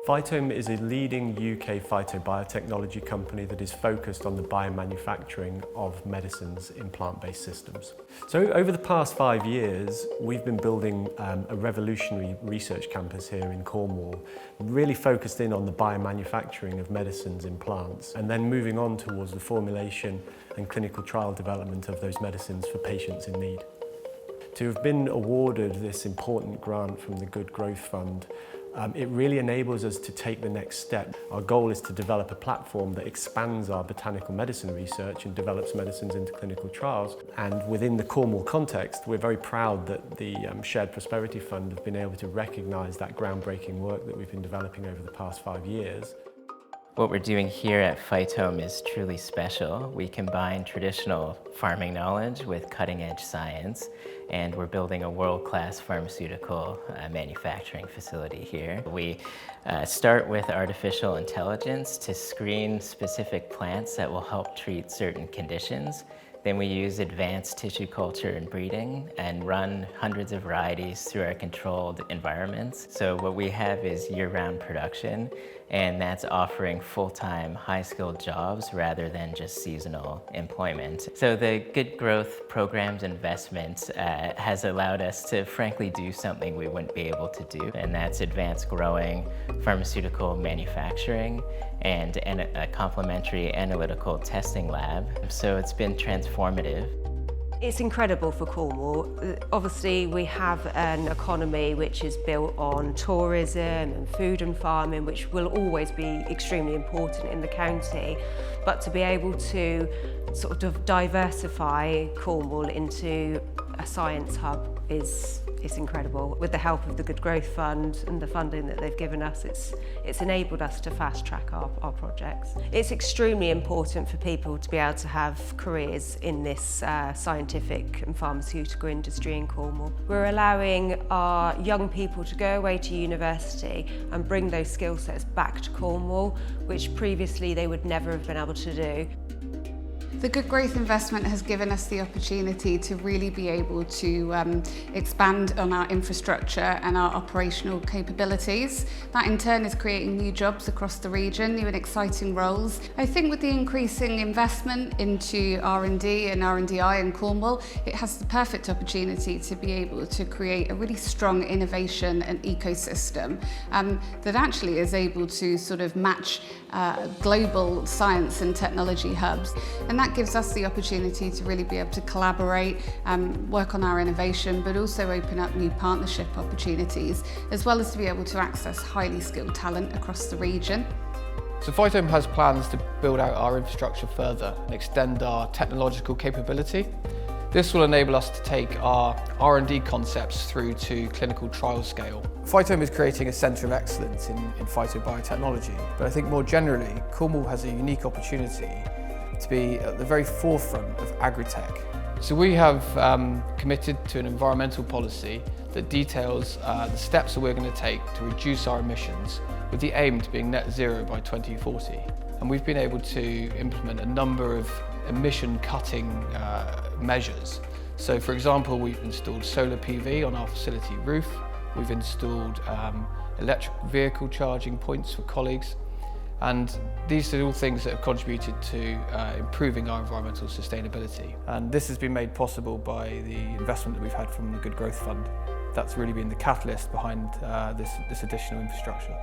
Phytome is a leading UK phytobiotechnology company that is focused on the biomanufacturing of medicines in plant-based systems. So over the past 5 years, we've been building a revolutionary research campus here in Cornwall, really focused in on the biomanufacturing of medicines in plants, and then moving on towards the formulation and clinical trial development of those medicines for patients in need. To have been awarded this important grant from the Good Growth Fund, it really enables us to take the next step. Our goal is to develop a platform that expands our botanical medicine research and develops medicines into clinical trials. And within the Cornwall context, we're very proud that the Shared Prosperity Fund have been able to recognise that groundbreaking work that we've been developing over the past 5 years. What we're doing here at Phytome is truly special. We combine traditional farming knowledge with cutting-edge science, and we're building a world-class pharmaceutical manufacturing facility here. We start with artificial intelligence to screen specific plants that will help treat certain conditions. Then we use advanced tissue culture and breeding and run hundreds of varieties through our controlled environments. So what we have is year-round production, and that's offering full-time, high-skilled jobs rather than just seasonal employment. So the Good Growth Program's investment has allowed us to frankly do something we wouldn't be able to do, and that's advanced growing, pharmaceutical manufacturing, and a complementary analytical testing lab. So it's been transformative. It's incredible for Cornwall. Obviously, we have an economy which is built on tourism and food and farming, which will always be extremely important in the county. But to be able to sort of diversify Cornwall into a science hub is incredible. With the help of the Good Growth Fund and the funding that they've given us, it's enabled us to fast track our projects. It's extremely important for people to be able to have careers in this scientific and pharmaceutical industry in Cornwall. We're allowing our young people to go away to university and bring those skill sets back to Cornwall, which previously they would never have been able to do. The Good Growth investment has given us the opportunity to really be able to expand on our infrastructure and our operational capabilities. That in turn is creating new jobs across the region, new and exciting roles. I think with the increasing investment into R&D and R&DI in Cornwall, it has the perfect opportunity to be able to create a really strong innovation and ecosystem that actually is able to sort of match global science and technology hubs. And that gives us the opportunity to really be able to collaborate, work on our innovation, but also open up new partnership opportunities, as well as to be able to access highly skilled talent across the region. So Phytome has plans to build out our infrastructure further and extend our technological capability. This will enable us to take our R&D concepts through to clinical trial scale. Phytome is creating a centre of excellence in phytobiotechnology, but I think more generally, Cornwall has a unique opportunity to be at the very forefront of agri-tech. So we have committed to an environmental policy that details the steps that we're going to take to reduce our emissions, with the aim to being net zero by 2040. And we've been able to implement a number of emission cutting measures. So for example, we've installed solar PV on our facility roof, we've installed electric vehicle charging points for colleagues, and these are all things that have contributed to improving our environmental sustainability. And this has been made possible by the investment that we've had from the Good Growth Fund. That's really been the catalyst behind this additional infrastructure.